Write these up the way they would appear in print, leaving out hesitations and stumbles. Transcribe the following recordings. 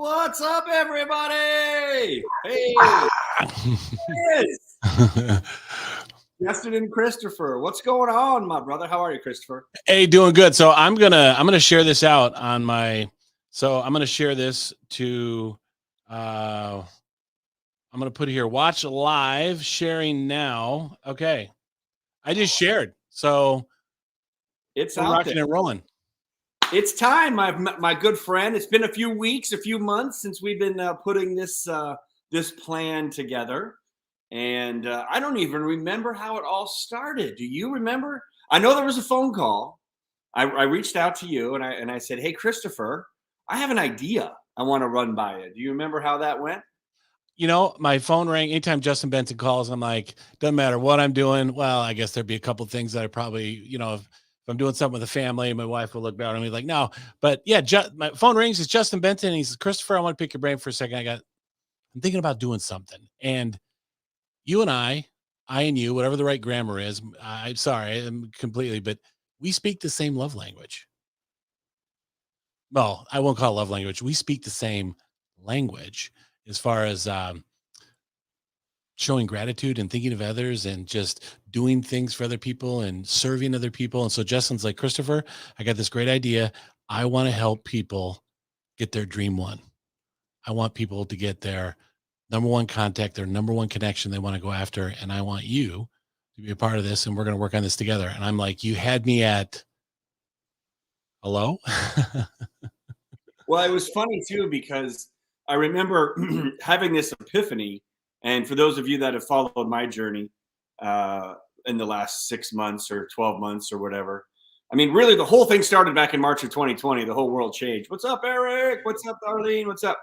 What's up, everybody? Hey, yes. Justin and Christopher. What's going on, my brother? How are you, Christopher? Hey, doing good. So I'm gonna share this out on my. So I'm gonna share this to. I'm gonna put here. Watch live, sharing now. Okay, I just shared. So It's we're out rocking there. and rolling. It's time, my good friend. It's been a few weeks, a few months since we've been putting this plan together, and I don't even remember how it all started. Do you remember? I know there was a phone call. I reached out to you and I said, "Hey, Christopher, I have an idea. I want to run by you." Do you remember how that went? You know, my phone rang anytime Justin Benson calls. I'm like, doesn't matter what I'm doing. Well, I guess there'd be a couple things that I probably, if I'm doing something with the family, my wife will look down and be like, no. But yeah, my phone rings. It's Justin Benson. And he says, Christopher, I want to pick your brain for a second. I'm thinking about doing something. And you and I and you, whatever the right grammar is, I'm sorry, I'm completely, but we speak the same love language. Well, I won't call it love language. We speak the same language as far as showing gratitude and thinking of others and just doing things for other people and serving other people. And so Justin's like, Christopher, I got this great idea. I want to help people get their dream one. I want people to get their number one contact, their number one connection they want to go after. And I want you to be a part of this. And we're going to work on this together. And I'm like, you had me at hello. Well, it was funny too because I remember having this epiphany. And for those of you that have followed my journey in the last 6 months or 12 months or whatever, I mean, really, the whole thing started back in March of 2020. The whole world changed. What's up, Eric? What's up, Darlene? What's up?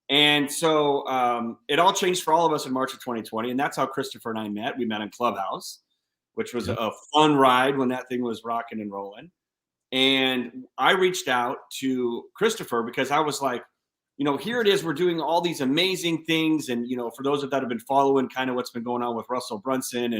And so it all changed for all of us in March of 2020. And that's how Christopher and I met. We met in Clubhouse, which was a fun ride when that thing was rocking and rolling. And I reached out to Christopher because I was like, here it is. We're doing all these amazing things. And, for those of that have been following kind of what's been going on with Russell Brunson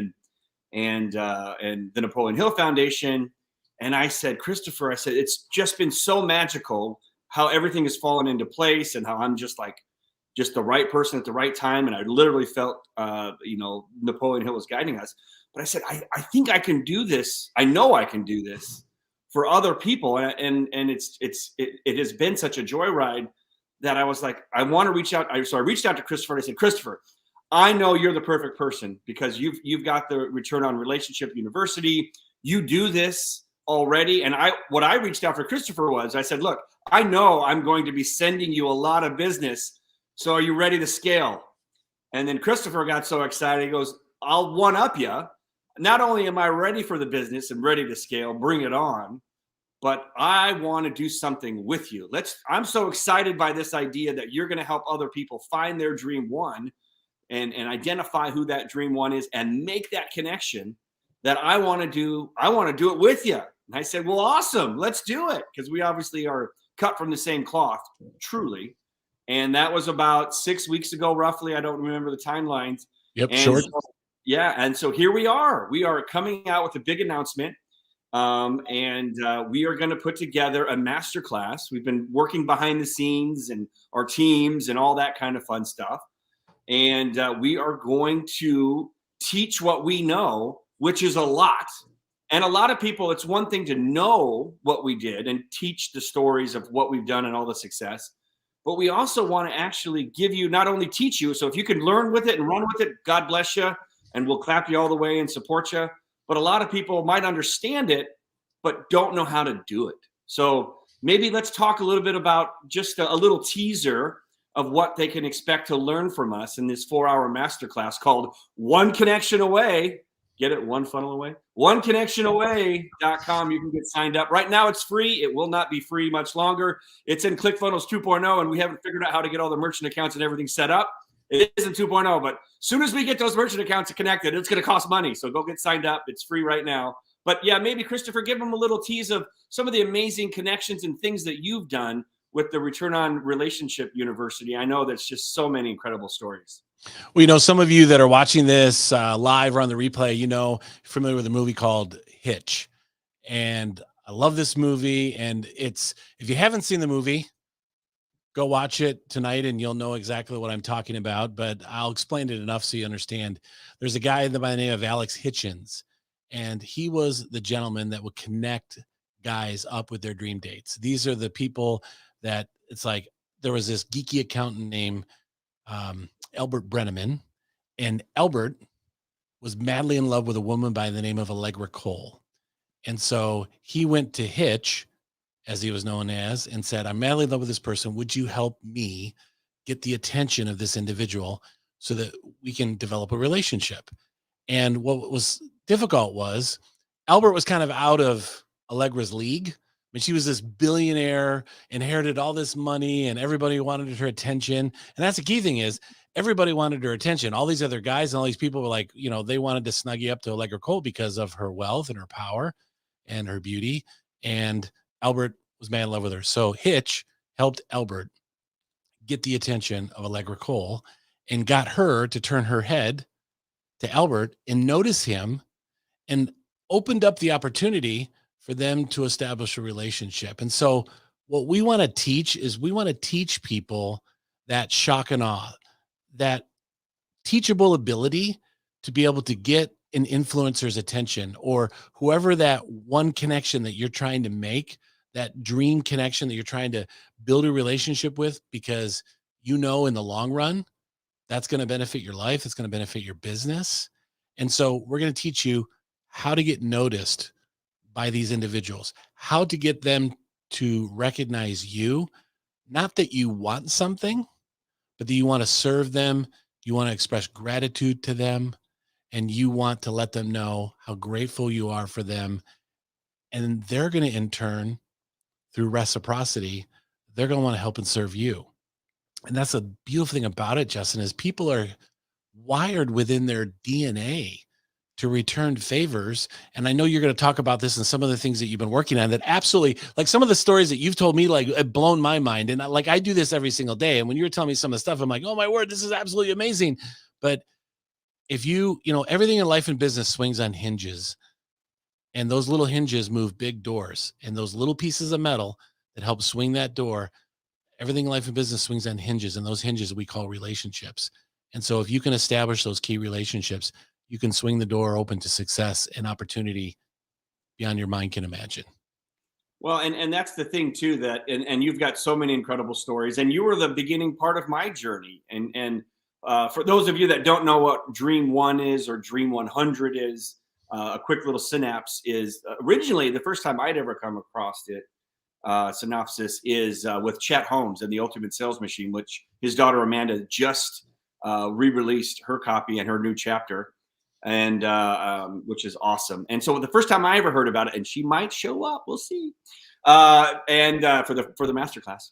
and the Napoleon Hill Foundation. And I said, Christopher, I said, it's just been so magical how everything has fallen into place and how I'm just the right person at the right time. And I literally felt, Napoleon Hill was guiding us. But I said, I think I can do this. I know I can do this for other people. And it has been such a joyride that I was like, I want to reach out. So I reached out to Christopher and I said, Christopher, I know you're the perfect person because you've got the Return on Relationship University. You do this already. And what I reached out for Christopher was, I said, look, I know I'm going to be sending you a lot of business. So are you ready to scale? And then Christopher got so excited. He goes, I'll one up you. Not only am I ready for the business and ready to scale, bring it on, but I want to do something with you. I'm so excited by this idea that you're going to help other people find their dream one and identify who that dream one is and make that connection that I want to do it with you. And I said, well, awesome. Let's do it. Because we obviously are cut from the same cloth, truly. And that was about 6 weeks ago, roughly. I don't remember the timelines. Yep, and short. So, yeah. And so here we are. We are coming out with a big announcement. We are going to put together a masterclass. We've been working behind the scenes and our teams and all that kind of fun stuff. And we are going to teach what we know, which is a lot. And a lot of people, it's one thing to know what we did and teach the stories of what we've done and all the success. But we also want to actually give you, not only teach you, so if you can learn with it and run with it, God bless you, and we'll clap you all the way and support you. But a lot of people might understand it, but don't know how to do it. So maybe let's talk a little bit about just a little teaser of what they can expect to learn from us in this 4-hour masterclass called One Connection Away. Get it? One funnel away. OneConnectionAway.com. You can get signed up. Right now it's free. It will not be free much longer. It's in ClickFunnels 2.0, and we haven't figured out how to get all the merchant accounts and everything set up. It is in 2.0, but as soon as we get those merchant accounts connected, it's going to cost money. So go get signed up. It's free right now. But yeah, maybe Christopher, give them a little tease of some of the amazing connections and things that you've done with the Return on Relationship University. I know there's just so many incredible stories. Well, some of you that are watching this live or on the replay, familiar with a movie called Hitch. And I love this movie. And if you haven't seen the movie, go watch it tonight and you'll know exactly what I'm talking about, but I'll explain it enough so you understand. There's a guy by the name of Alex Hitchens, and he was the gentleman that would connect guys up with their dream dates. These are the people that it's like there was this geeky accountant named Albert Brenneman, and Albert was madly in love with a woman by the name of Allegra Cole. And so he went to Hitch, as he was known as, and said, I'm madly in love with this person. Would you help me get the attention of this individual so that we can develop a relationship? And what was difficult was Albert was kind of out of Allegra's league. I mean, she was this billionaire, inherited all this money, and everybody wanted her attention. And that's the key thing is everybody wanted her attention. All these other guys and all these people were like, they wanted to snuggie up to Allegra Cole because of her wealth and her power and her beauty. And Albert was mad in love with her. So Hitch helped Albert get the attention of Allegra Cole and got her to turn her head to Albert and notice him, and opened up the opportunity for them to establish a relationship. And so what we want to teach is we want to teach people that shock and awe, that teachable ability to be able to get an influencer's attention, or whoever that one connection that you're trying to make, that dream connection that you're trying to build a relationship with, because in the long run, that's going to benefit your life. It's going to benefit your business. And so we're going to teach you how to get noticed by these individuals, how to get them to recognize you, not that you want something, but that you want to serve them. You want to express gratitude to them, and you want to let them know how grateful you are for them. And they're going to, in turn, through reciprocity, they're going to want to help and serve you. And that's a beautiful thing about it, Justin, is people are wired within their DNA to return favors. And I know you're going to talk about this and some of the things that you've been working on that absolutely, like some of the stories that you've told me, like have blown my mind. And I do this every single day. And when you were telling me some of the stuff, I'm like, oh my word, this is absolutely amazing. But if everything in life and business swings on hinges, and those little hinges move big doors, and those little pieces of metal that help swing that door, everything in life and business swings on hinges, and those hinges we call relationships. And so if you can establish those key relationships, you can swing the door open to success and opportunity beyond your mind can imagine. Well, and that's the thing too, that and you've got so many incredible stories, and you were the beginning part of my journey. And for those of you that don't know what Dream One is or Dream 100 is, a quick little synapse is originally the first time I'd ever come across it. Synopsis is with Chet Holmes and the Ultimate Sales Machine, which his daughter Amanda just re-released her copy and her new chapter, and which is awesome. And so the first time I ever heard about it, and she might show up, we'll see. And for the masterclass.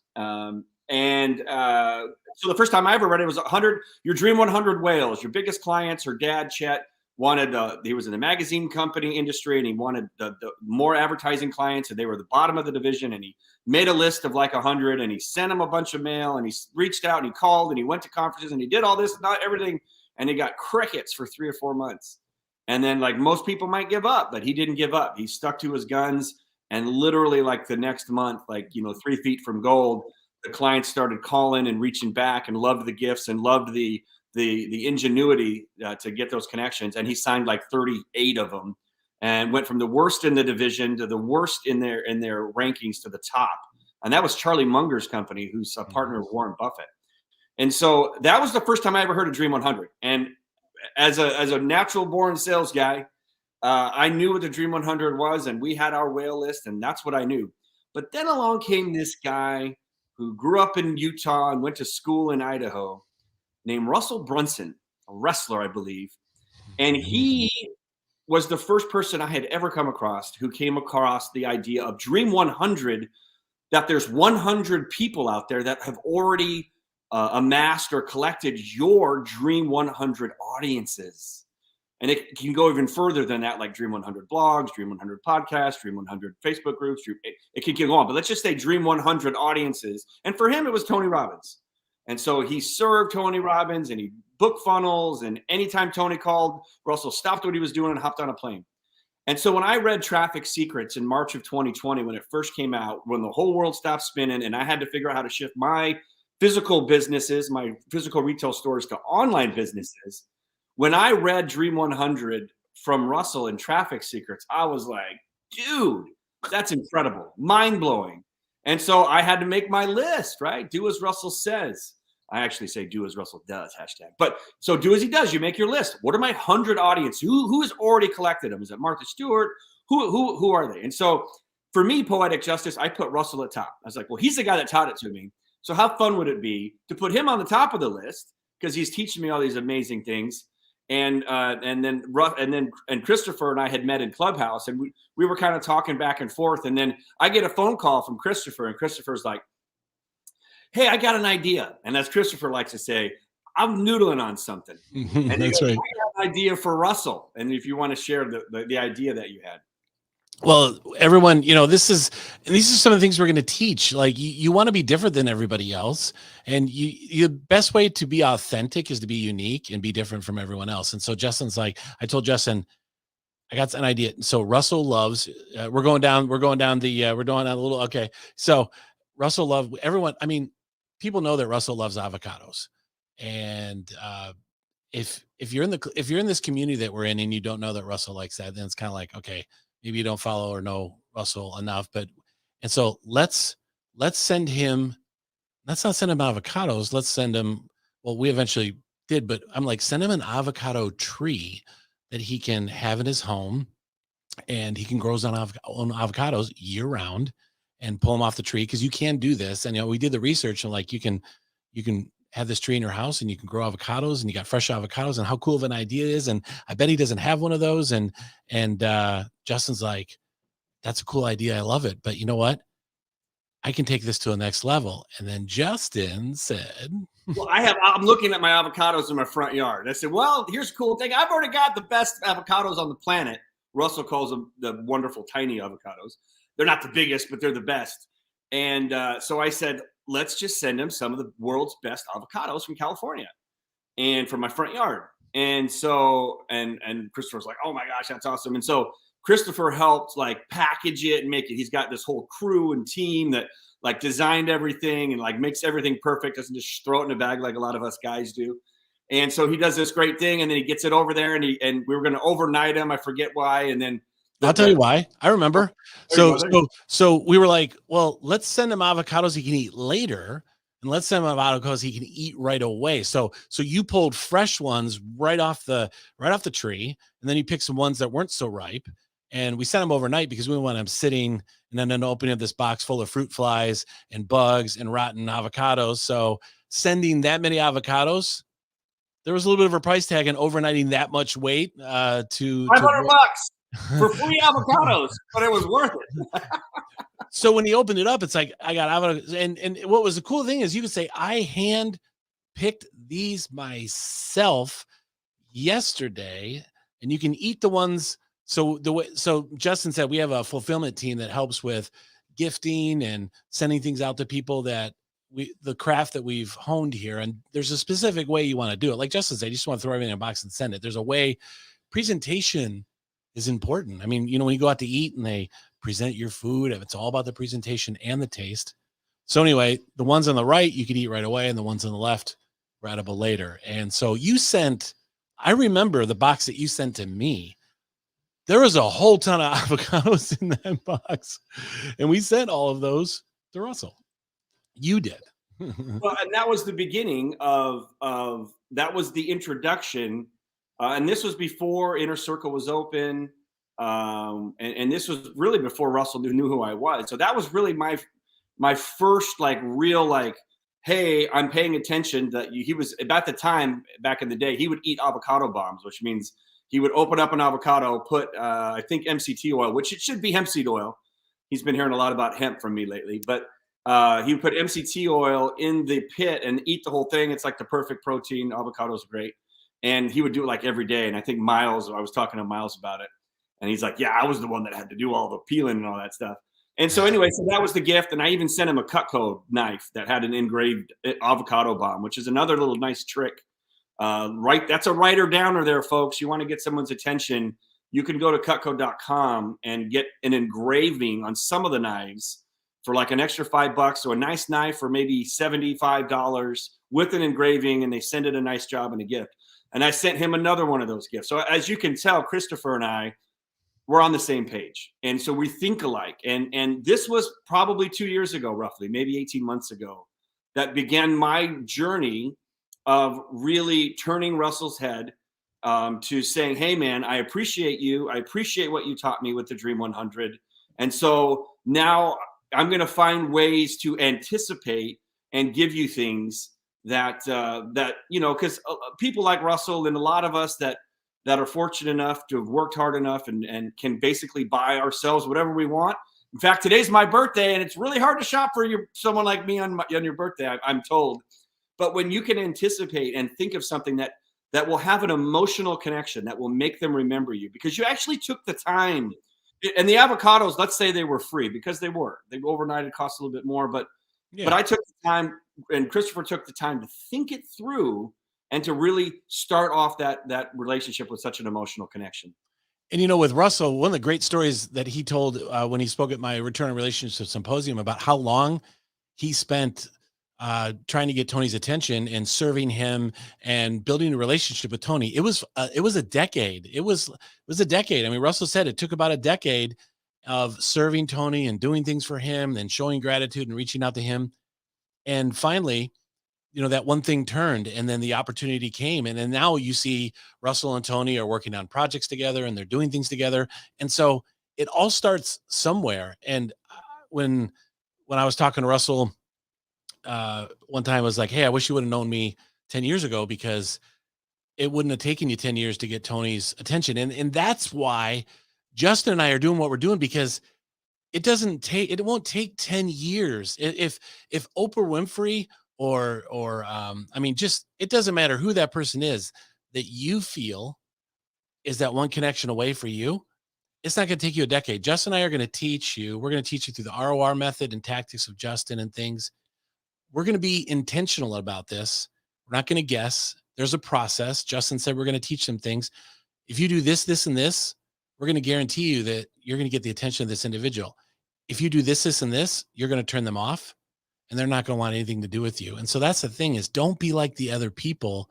So the first time I ever read it was 100, your Dream 100 whales, your biggest clients. Her dad, Chet, wanted, he was in the magazine company industry, and he wanted the more advertising clients, and they were the bottom of the division. And he made a list of like 100, and he sent them a bunch of mail, and he reached out and he called and he went to conferences and he did all this, not everything. And he got crickets for 3 or 4 months. And then, like most people might give up, but he didn't give up. He stuck to his guns, and literally like the next month, 3 feet from gold, the clients started calling and reaching back and loved the gifts and loved the ingenuity to get those connections. And he signed like 38 of them and went from the worst in the division to the worst in their rankings to the top. And that was Charlie Munger's company, who's a partner of Warren Buffett. And so that was the first time I ever heard of Dream 100. And as a natural born sales guy, I knew what the Dream 100 was, and we had our whale list, and that's what I knew. But then along came this guy who grew up in Utah and went to school in Idaho, named Russell Brunson, a wrestler, I believe. And he was the first person I had ever come across who came across the idea of Dream 100, that there's 100 people out there that have already amassed or collected your Dream 100 audiences. And it can go even further than that, like Dream 100 blogs, Dream 100 podcasts, Dream 100 Facebook groups. It can go on, but let's just say Dream 100 audiences. And for him, it was Tony Robbins. And so he served Tony Robbins, and he booked funnels. And anytime Tony called, Russell stopped what he was doing and hopped on a plane. And so when I read Traffic Secrets in March of 2020, when it first came out, when the whole world stopped spinning and I had to figure out how to shift my physical businesses, my physical retail stores to online businesses. When I read Dream 100 from Russell in Traffic Secrets, I was like, dude, that's incredible, mind blowing. And so I had to make my list, right? Do as Russell says. I actually say do as Russell does, hashtag. But so do as he does. You make your list. What are my 100 audience? Who has already collected them? Is it Martha Stewart? Who are they? And so for me, Poetic Justice, I put Russell at top. I was like, well, he's the guy that taught it to me. So how fun would it be to put him on the top of the list because he's teaching me all these amazing things. And then Christopher and I had met in Clubhouse, and we were kind of talking back and forth. And then I get a phone call from Christopher, and Christopher's like, hey, I got an idea. And as Christopher likes to say, I'm noodling on something. And That's right. I got an idea for Russell. And if you want to share the idea that you had. Well, everyone, these are some of the things we're going to teach. Like you want to be different than everybody else. And the best way to be authentic is to be unique and be different from everyone else. And so Justin's like, I told Justin, I got an idea. So Russell loves, we're going down a little. Okay. So Russell loves everyone. I mean, people know that Russell loves avocados. And, if you're in this community that we're in and you don't know that Russell likes that, then it's kind of like, okay, maybe you don't follow or know Russell enough, and so let's send him, let's not send him avocados. Let's send him, well, we eventually did, but I'm like, send him an avocado tree that he can have in his home and he can grow his own avocados year round and pull them off the tree. Cause you can do this. And, we did the research and like, you can have this tree in your house and you can grow avocados and you got fresh avocados, and how cool of an idea it is. And I bet he doesn't have one of those. And Justin's like, that's a cool idea. I love it. But you know what? I can take this to a next level. And then Justin said, well, I'm looking at my avocados in my front yard. I said, well, here's a cool thing. I've already got the best avocados on the planet. Russell calls them the wonderful tiny avocados. They're not the biggest, but they're the best. And so I said, let's just send him some of the world's best avocados from California and from my front yard. And so, and Christopher's like, oh my gosh, that's awesome. And so Christopher helped like package it and make it. He's got this whole crew and team that like designed everything and like makes everything perfect. Doesn't just throw it in a bag like a lot of us guys do. And so he does this great thing, and then he gets it over there, and we were going to overnight him. I forget why. And then I'll tell you why. I remember. So we were like, well, let's send him avocados he can eat later, and let's send him avocados he can eat right away. So you pulled fresh ones right off the tree, and then you picked some ones that weren't so ripe, and we sent them overnight because we didn't want them sitting and then opening up this box full of fruit flies and bugs and rotten avocados. So sending that many avocados, there was a little bit of a price tag in overnighting that much weight to $500 for free avocados, but it was worth it. So when he opened it up, it's like, I got avocados. And what was the cool thing is you could say, I hand picked these myself yesterday, and you can eat the ones. So Justin said, we have a fulfillment team that helps with gifting and sending things out to people that the craft that we've honed here. And there's a specific way you want to do it. Like Justin said, you just want to throw everything in a box and send it. There's a way. Presentation is important. I mean, when you go out to eat and they present your food, it's all about the presentation and the taste. So anyway, the ones on the right, you could eat right away, and the ones on the left, were edible later. And so I remember the box that you sent to me. There was a whole ton of avocados in that box, and we sent all of those to Russell. You did. Well, and that was the beginning of that was the introduction. And this was before Inner Circle was open. And this was really before Russell knew who I was. So that was really my first like real, like, hey, I'm paying attention. That he was about the time back in the day, he would eat avocado bombs, which means he would open up an avocado, put I think MCT oil, which it should be hemp seed oil. He's been hearing a lot about hemp from me lately, but he would put MCT oil in the pit and eat the whole thing. It's like the perfect protein. Avocados are great. And he would do it like every day. And I think I was talking to Miles about it. And he's like, yeah, I was the one that had to do all the peeling and all that stuff. And so anyway, so that was the gift. And I even sent him a Cutco knife that had an engraved avocado bomb, which is another little nice trick. Right. That's a writer downer there, folks. You want to get someone's attention. You can go to Cutco.com and get an engraving on some of the knives for like an extra $5. So a nice knife for maybe $75 with an engraving, and they send it a nice job and a gift. And I sent him another one of those gifts. So as you can tell, Christopher and I, we're on the same page. And so we think alike. And this was probably 2 years ago, roughly, maybe 18 months ago, that began my journey of really turning Russell's head to saying, hey, man, I appreciate you. I appreciate what you taught me with the Dream 100. And so now I'm going to find ways to anticipate and give you things that, because people like Russell and a lot of us that are fortunate enough to have worked hard enough and can basically buy ourselves whatever we want. In fact, today's my birthday, and it's really hard to shop for someone like me on your birthday, I'm told. But when you can anticipate and think of something that will have an emotional connection, that will make them remember you, because you actually took the time. And the avocados, let's say they were free, because they were. They overnight, it cost a little bit more, but I took the time, and Christopher took the time to think it through and to really start off that relationship with such an emotional connection. And with Russell, one of the great stories that he told when he spoke at my Return on Relationships Symposium about how long he spent trying to get Tony's attention and serving him and building a relationship with Tony. It was a decade. It was a decade. I mean, Russell said it took about a decade of serving Tony and doing things for him and showing gratitude and reaching out to him. And finally, that one thing turned, and then the opportunity came. And then now you see Russell and Tony are working on projects together, and they're doing things together. And so it all starts somewhere. And when I was talking to Russell one time, I was like, hey, I wish you would have known me 10 years ago, because it wouldn't have taken you 10 years to get Tony's attention. And that's why Justin and I are doing what we're doing, because it won't take 10 years. If Oprah Winfrey or just, it doesn't matter who that person is that you feel is that one connection away for you, it's not going to take you a decade. Justin and I are going to teach you. We're going to teach you through the ROR method and tactics of Justin and things. We're going to be intentional about this. We're not going to guess. There's a process. Justin said we're going to teach them things. If you do this, this, and this, we're going to guarantee you that you're going to get the attention of this individual. If you do this, this, and this, you're going to turn them off, and they're not going to want anything to do with you. And so that's the thing, is don't be like the other people.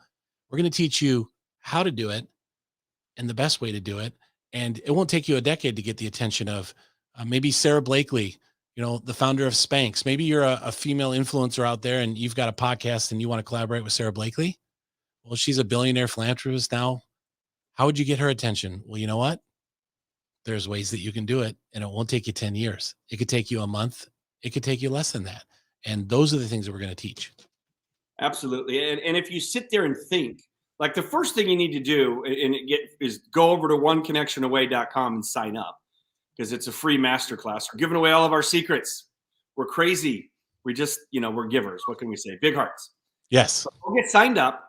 We're going to teach you how to do it and the best way to do it. And it won't take you a decade to get the attention of maybe Sarah Blakely, the founder of Spanx. Maybe you're a female influencer out there and you've got a podcast and you want to collaborate with Sarah Blakely. Well, she's a billionaire philanthropist now. How would you get her attention? Well, you know what? There's ways that you can do it, and it won't take you 10 years. It could take you a month. It could take you less than that. And those are the things that we're going to teach. Absolutely. And if you sit there and think, like, the first thing you need to do is go over to oneconnectionaway.com and sign up, because it's a free masterclass. We're giving away all of our secrets. We're crazy. We just, we're givers. What can we say? Big hearts. Yes. So we'll get signed up.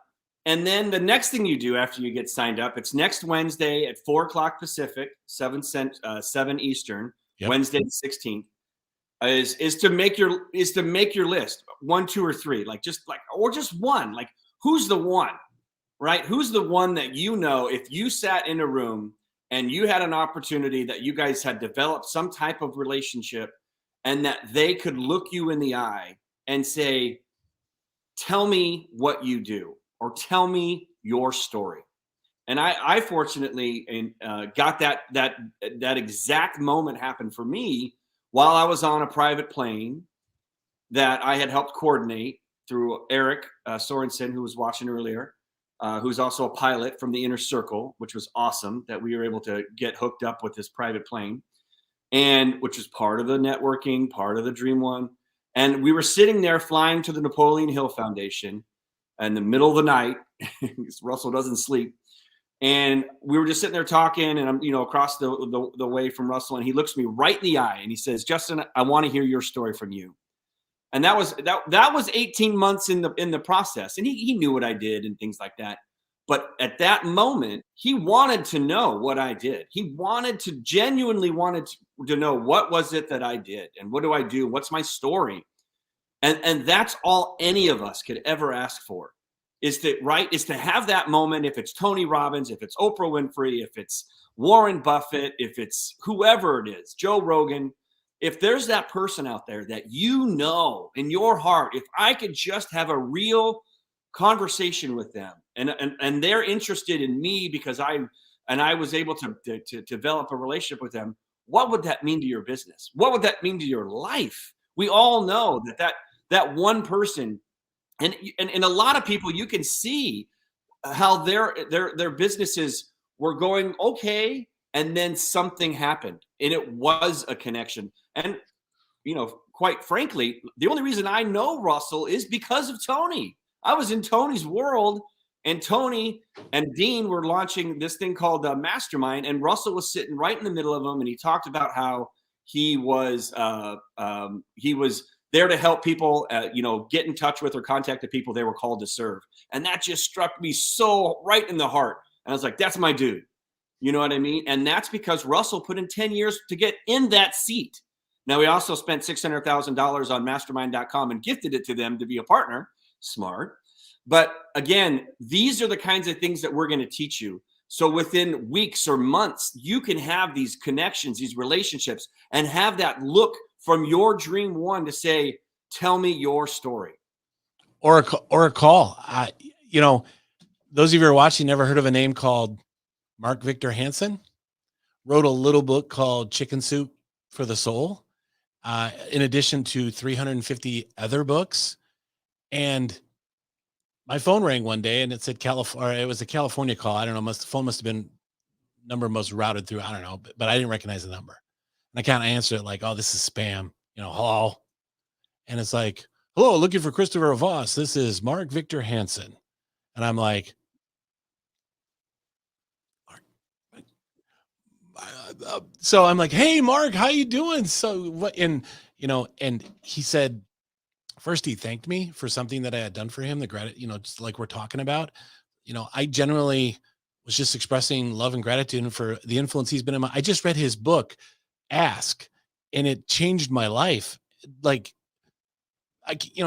And then the next thing you do after you get signed up, it's next Wednesday at 4:00 Pacific, 7 Eastern, yep. Wednesday the 16th, is to make your list 1, 2, or 3, or just one. Like, who's the one, right? Who's the one that if you sat in a room and you had an opportunity that you guys had developed some type of relationship, and that they could look you in the eye and say, tell me what you do, or tell me your story. And I fortunately got that exact moment happen for me while I was on a private plane that I had helped coordinate through Eric Sorensen, who was watching earlier, who's also a pilot from the Inner Circle, which was awesome that we were able to get hooked up with this private plane, and which is part of the networking, part of the Dream One. And we were sitting there flying to the Napoleon Hill Foundation in the middle of the night. Russell doesn't sleep. And we were just sitting there talking, and I'm, across the way from Russell, and he looks me right in the eye and he says, Justin, I want to hear your story from you. And that was 18 months in the process. And he knew what I did and things like that. But at that moment, he wanted to know what I did. He genuinely wanted to know, what was it that I did, and what do I do? What's my story? And that's all any of us could ever ask for, is to have that moment. If it's Tony Robbins, if it's Oprah Winfrey, if it's Warren Buffett, if it's whoever it is, Joe Rogan, if there's that person out there that you know in your heart, if I could just have a real conversation with them, and they're interested in me because I was able to develop a relationship with them, what would that mean to your business? What would that mean to your life? We all know that one person, and a lot of people, you can see how their businesses were going okay, and then something happened, and it was a connection. And quite frankly, the only reason I know Russell is because of Tony. I was in Tony's world, and Tony and Dean were launching this thing called Mastermind, and Russell was sitting right in the middle of them, and he talked about how he was there to help people, get in touch with or contact the people they were called to serve, and that just struck me so right in the heart. And I was like, "That's my dude." You know what I mean? And that's because Russell put in 10 years to get in that seat. Now, he also spent $600,000 on mastermind.com and gifted it to them to be a partner. Smart. But again, these are the kinds of things that we're going to teach you. So within weeks or months, you can have these connections, these relationships, and have that look from your dream one to say, tell me your story. Or a call. Those of you who are watching never heard of a name called Mark Victor Hansen. Wrote a little book called Chicken Soup for the Soul, in addition to 350 other books. And my phone rang one day and it said California. It was a California call. I don't know. The phone must have been number most routed through. I don't know, but I didn't recognize the number. And I kind of answered it like, "Oh, this is spam." Hello. And it's like, "Hello, looking for Christopher Voss. This is Mark Victor Hansen." And I'm like, so I'm like, "Hey, Mark, how you doing?" So what? And he said, first he thanked me for something that I had done for him. The gratitude, just like we're talking about. I generally was just expressing love and gratitude for the influence he's been in I just read his book, Ask, and it changed my life. Like,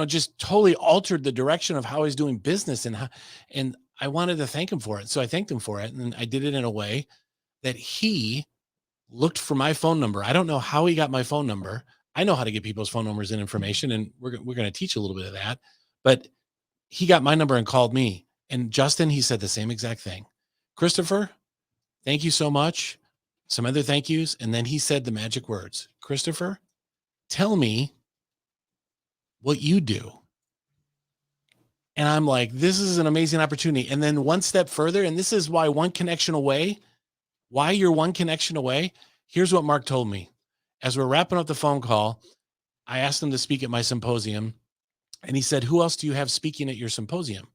just totally altered the direction of how he's doing business, and I wanted to thank him for it. So I thanked him for it, and I did it in a way that he looked for my phone number. I don't know how he got my phone number. I know how to get people's phone numbers and information, and we're going to teach a little bit of that. But he got my number and called me. And Justin, he said the same exact thing. "Christopher, thank you so much." Some other thank yous. And then he said the magic words, "Christopher, tell me what you do." And I'm like, this is an amazing opportunity. And then one step further, and this is why you're one connection away. Here's what Mark told me. As we're wrapping up the phone call, I asked him to speak at my symposium, and he said, "Who else do you have speaking at your symposium?"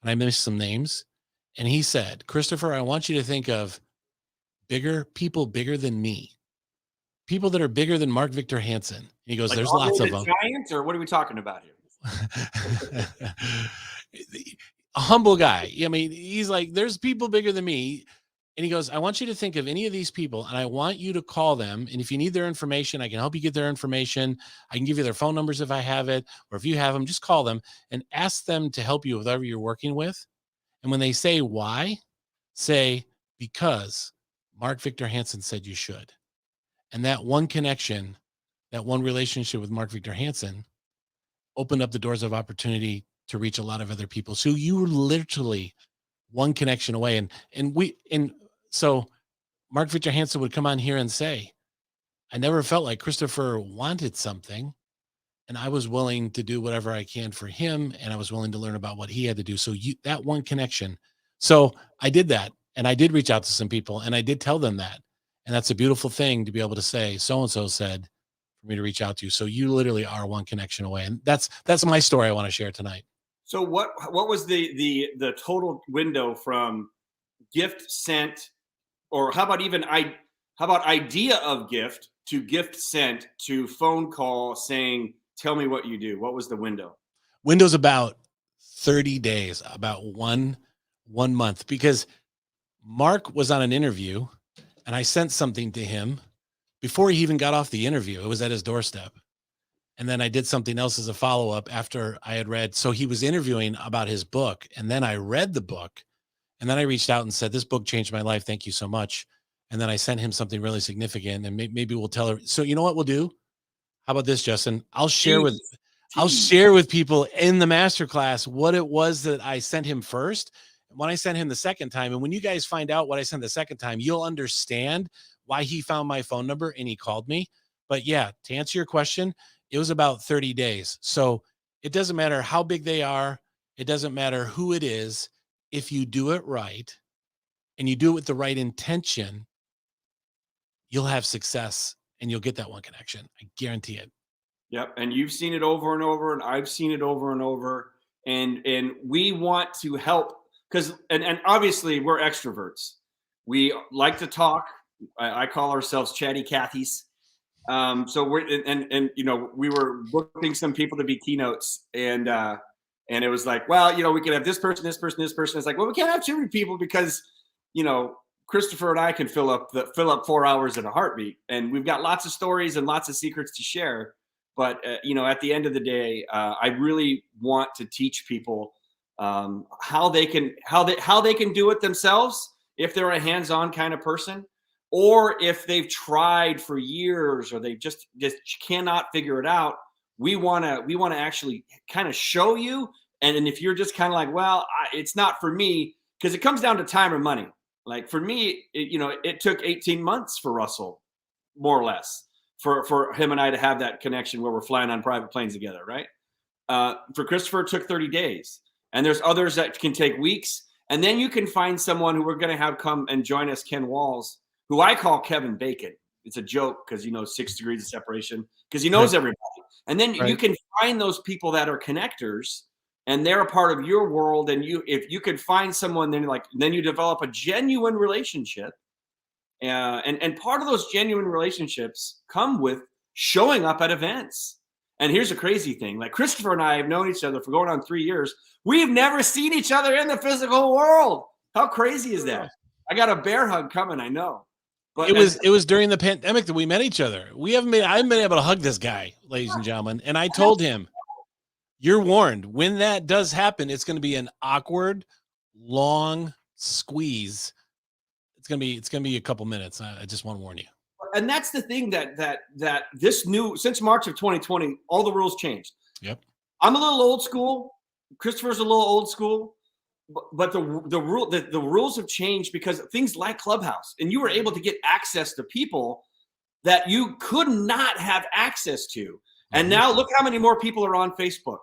And I missed some names. And he said, "Christopher, I want you to think of people bigger than me, people that are bigger than Mark Victor Hansen." And he goes, "There's lots of them." Giants, or what are we talking about here? A humble guy. I mean, he's like, "There's people bigger than me." And he goes, "I want you to think of any of these people, and I want you to call them. And if you need their information, I can help you get their information. I can give you their phone numbers if I have it, or if you have them, just call them and ask them to help you with whatever you're working with. And when they say why, say, because Mark Victor Hansen said you should." And that one connection, that one relationship with Mark Victor Hansen opened up the doors of opportunity to reach a lot of other people. So you were literally one connection away. And so Mark Victor Hansen would come on here and say, "I never felt like Christopher wanted something, and I was willing to do whatever I can for him, and I was willing to learn about what he had to do." So that one connection. So I did that, and I did reach out to some people, and I did tell them that. And that's a beautiful thing to be able to say, "So-and-so said for me to reach out to you." So you literally are one connection away. And that's my story I want to share tonight. So what was the total window from gift sent, or how about idea of gift to gift sent to phone call saying, "Tell me what you do"? What was the window? Window's about 30 days, about one month, because Mark was on an interview and I sent something to him before he even got off the interview. It was at his doorstep. And then I did something else as a follow-up after I had read. So he was interviewing about his book. And then I read the book. And then I reached out and said, "This book changed my life. Thank you so much." And then I sent him something really significant. And maybe we'll tell her. So you know what we'll do? How about this, Justin? I'll Tease. share with people in the masterclass what it was that I sent him first, when I sent him the second time. And when you guys find out what I sent the second time, you'll understand why he found my phone number and he called me. But yeah, to answer your question, it was about 30 days. So it doesn't matter how big they are. It doesn't matter who it is. If you do it right and you do it with the right intention, you'll have success and you'll get that one connection. I guarantee it. Yep, and you've seen it over and over, and I've seen it over and over, and we want to help because and obviously we're extroverts. We like to talk. I call ourselves chatty Cathy's. So we're and you know we were booking some people to be keynotes, and it was like, well, you know, we could have this person, this person, this person. It's like, well, we can't have too many people because you know Christopher and I can fill up 4 hours in a heartbeat, and we've got lots of stories and lots of secrets to share. But you know, at the end of the day, I really want to teach people how they can do it themselves if they're a hands-on kind of person, or if they've tried for years or they just cannot figure it out. We want to actually kind of show you. And if you're just kind of like, well, it's not for me, because it comes down to time and money. Like for me, it took 18 months for Russell, more or less, for him and I to have that connection where we're flying on private planes together, right? For Christopher, it took 30 days. And there's others that can take weeks. And then you can find someone who we're going to have come and join us, Ken Walls, who I call Kevin Bacon. It's a joke because, 6 degrees of separation, because he knows everybody. And then you can find those people that are connectors and they're a part of your world. And if you could find someone, then you develop a genuine relationship. And part of those genuine relationships come with showing up at events. And here's a crazy thing. Like Christopher and I have known each other for going on 3 years. We've never seen each other in the physical world. How crazy is that? I got a bear hug coming, I know. But it was during the pandemic that we met each other. I haven't been able to hug this guy, ladies and gentlemen. And I told him, you're warned. When that does happen, it's going to be an awkward, long squeeze. It's gonna be a couple minutes. I just want to warn you. And that's the thing that this new, since March of 2020, all the rules changed. Yep. I'm a little old school. Christopher's a little old school, but the rules have changed because of things like Clubhouse, and you were able to get access to people that you could not have access to. And now look how many more people are on Facebook.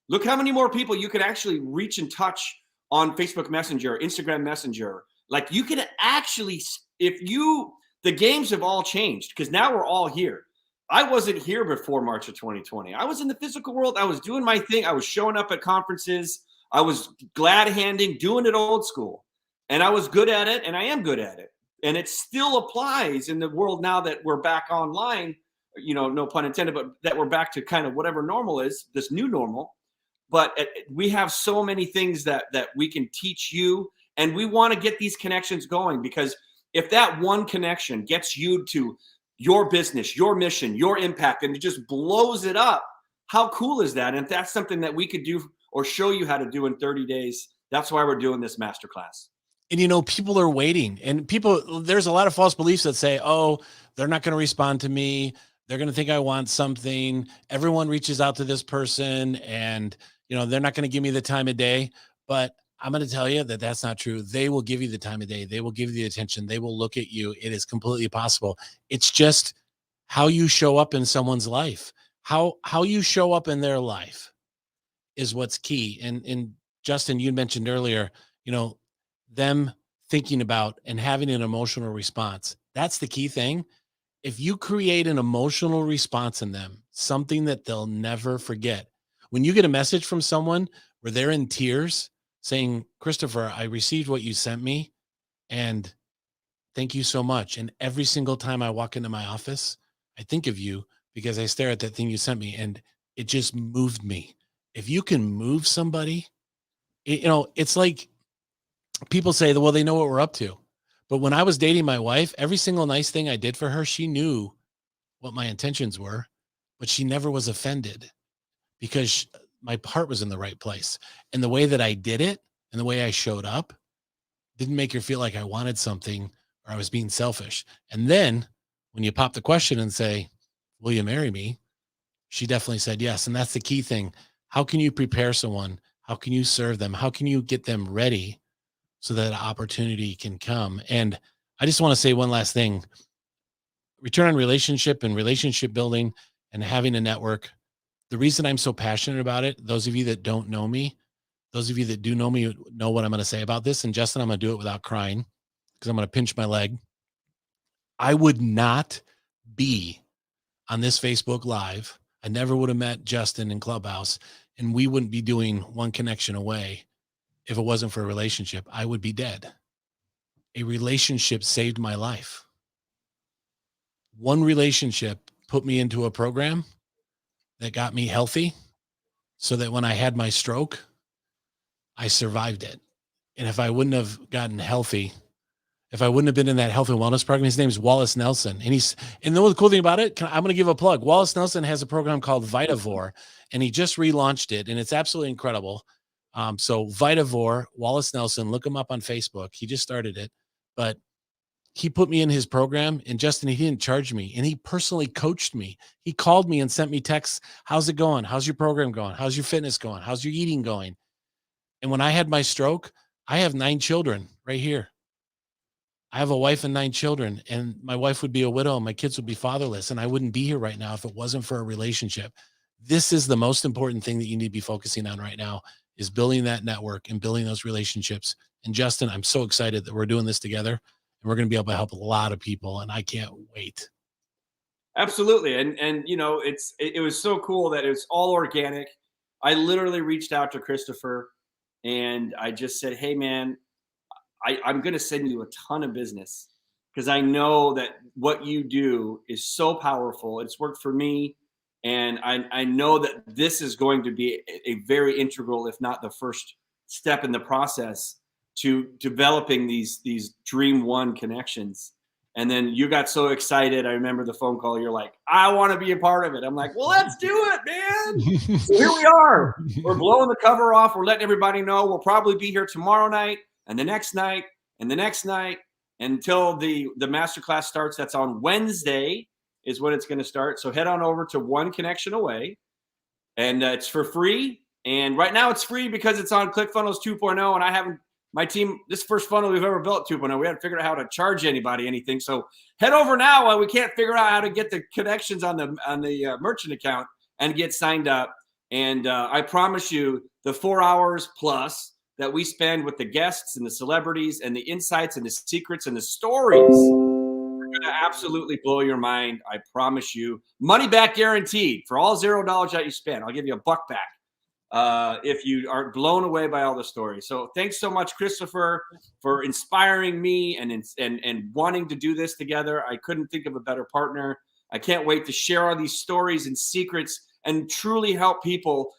Look how many more people you can actually reach and touch on Facebook Messenger, Instagram Messenger. Like you can actually, the games have all changed because now we're all here. I wasn't here before March of 2020. I was in the physical world. I was doing my thing. I was showing up at conferences. I was glad handing, doing it old school. And I was good at it, and I am good at it. And it still applies in the world now that we're back online, no pun intended, but that we're back to kind of whatever normal is, this new normal. But we have so many things that we can teach you. And we want to get these connections going, because if that one connection gets you to your business, your mission, your impact, and it just blows it up, how cool is that? And if that's something that we could do or show you how to do in 30 days, that's why we're doing this masterclass. And, people are waiting, and there's a lot of false beliefs that say, oh, they're not going to respond to me. They're going to think I want something. Everyone reaches out to this person and, they're not going to give me the time of day. But I'm going to tell you that that's not true. They will give you the time of day. They will give you the attention. They will look at you. It is completely possible. It's just how you show up in someone's life. How you show up in their life is what's key. And Justin, you mentioned earlier, them thinking about and having an emotional response. That's the key thing. If you create an emotional response in them, something that they'll never forget. When you get a message from someone where they're in tears, saying, Christopher, I received what you sent me and thank you so much. And every single time I walk into my office, I think of you because I stare at that thing you sent me and it just moved me. If you can move somebody, it's like people say that, well, they know what we're up to. But when I was dating my wife, every single nice thing I did for her, she knew what my intentions were, but she never was offended because my heart was in the right place. And the way that I did it and the way I showed up didn't make her feel like I wanted something or I was being selfish. And then when you pop the question and say, will you marry me? She definitely said yes. And that's the key thing. How can you prepare someone? How can you serve them? How can you get them ready so that opportunity can come? And I just want to say one last thing. Return on relationship and relationship building and having a network. The reason I'm so passionate about it, those of you that don't know me, those of you that do know me know what I'm going to say about this. And Justin, I'm going to do it without crying because I'm going to pinch my leg. I would not be on this Facebook Live. I never would have met Justin in Clubhouse, and we wouldn't be doing One Connection Away if it wasn't for a relationship. I would be dead. A relationship saved my life. One relationship put me into a program that got me healthy so that when I had my stroke, I survived it. And if I wouldn't have gotten healthy, if I wouldn't have been in that health and wellness program, his name is Wallace Nelson. And the cool thing about it, I'm going to give a plug. Wallace Nelson has a program called Vitavore, and he just relaunched it, and it's absolutely incredible. So Vitavore, Wallace Nelson, look him up on Facebook. He just started it, but he put me in his program, and Justin, he didn't charge me, and he personally coached me. He called me and sent me texts. How's it going? How's your program going? How's your fitness going? How's your eating going? And when I had my stroke, I have 9 children right here. I have a wife and 9 children, and my wife would be a widow and my kids would be fatherless. And I wouldn't be here right now if it wasn't for a relationship. This is the most important thing that you need to be focusing on right now, is building that network and building those relationships. And Justin, I'm so excited that we're doing this together, and we're going to be able to help a lot of people. And I can't wait. Absolutely. And you know, it was so cool that it was all organic. I literally reached out to Christopher and I just said, hey man, I'm going to send you a ton of business because I know that what you do is so powerful. It's worked for me. And I know that this is going to be a very integral, if not the first step in the process to developing these Dream One connections. And then you got so excited. I remember the phone call. You're like, I want to be a part of it. I'm like, well, let's do it, man. So here we are. We're blowing the cover off. We're letting everybody know we'll probably be here tomorrow night and the next night and the next night until the masterclass starts. That's on Wednesday is when it's going to start. So head on over to One Connection Away, and it's for free. And right now it's free because it's on ClickFunnels 2.0, and I haven't. My team, this first funnel we've ever built 2.0, we haven't figured out how to charge anybody anything. So head over now while we can't figure out how to get the connections on the merchant account and get signed up. And I promise you, the 4 hours plus that we spend with the guests and the celebrities and the insights and the secrets and the stories are going to absolutely blow your mind. I promise you. Money back guaranteed for all $0 that you spend. I'll give you $1 back if you are blown away by all the stories. So thanks so much, Christopher, for inspiring me and wanting to do this together. I couldn't think of a better partner. I can't wait to share all these stories and secrets and truly help people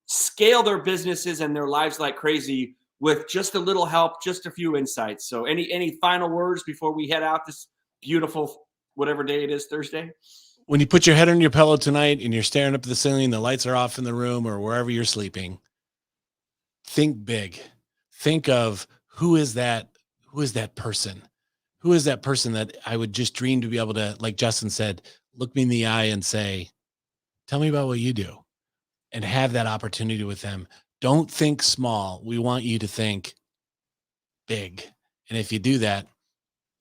scale their businesses and their lives like crazy with just a little help, just a few insights. So any final words before we head out this beautiful, whatever day it is, Thursday? When you put your head on your pillow tonight and you're staring up at the ceiling, the lights are off in the room or wherever you're sleeping, think big. Think of who is that person? Who is that person that I would just dream to be able to, like Justin said, look me in the eye and say, tell me about what you do, and have that opportunity with them. Don't think small. We want you to think big. And if you do that,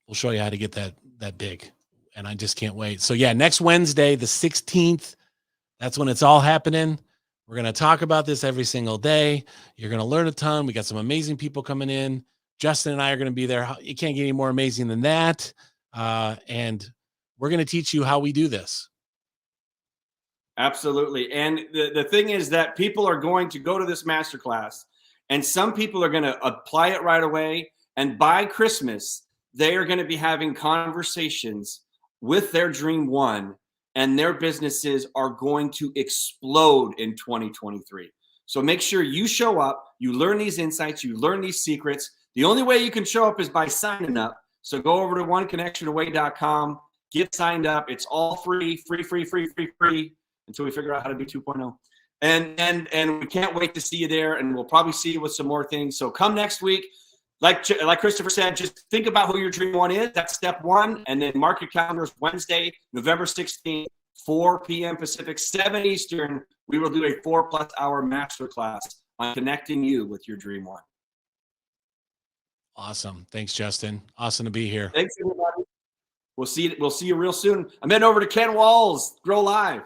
we'll show you how to get that big. And I just can't wait. So yeah, next Wednesday, the 16th, that's when it's all happening. We're going to talk about this every single day. You're going to learn a ton. We got some amazing people coming in. Justin and I are going to be there. You can't get any more amazing than that. And we're going to teach you how we do this. Absolutely. And the thing is that people are going to go to this masterclass, and some people are going to apply it right away. And by Christmas, they are going to be having conversations with their Dream One, and their businesses are going to explode in 2023. So make sure you show up, you learn these insights, you learn these secrets. The only way you can show up is by signing up. So go over to oneconnectionaway.com, get signed up. It's all free until we figure out how to do 2.0. And we can't wait to see you there, and we'll probably see you with some more things. So come next week. Like Christopher said, just think about who your Dream One is. That's step one. And then mark your calendars Wednesday, November 16th, 4 p.m. Pacific, 7 Eastern, we will do a 4+ hour masterclass on connecting you with your dream one. Awesome. Thanks, Justin. Awesome to be here. Thanks, everybody. We'll see you real soon. I'm heading over to Ken Walls, Grow Live.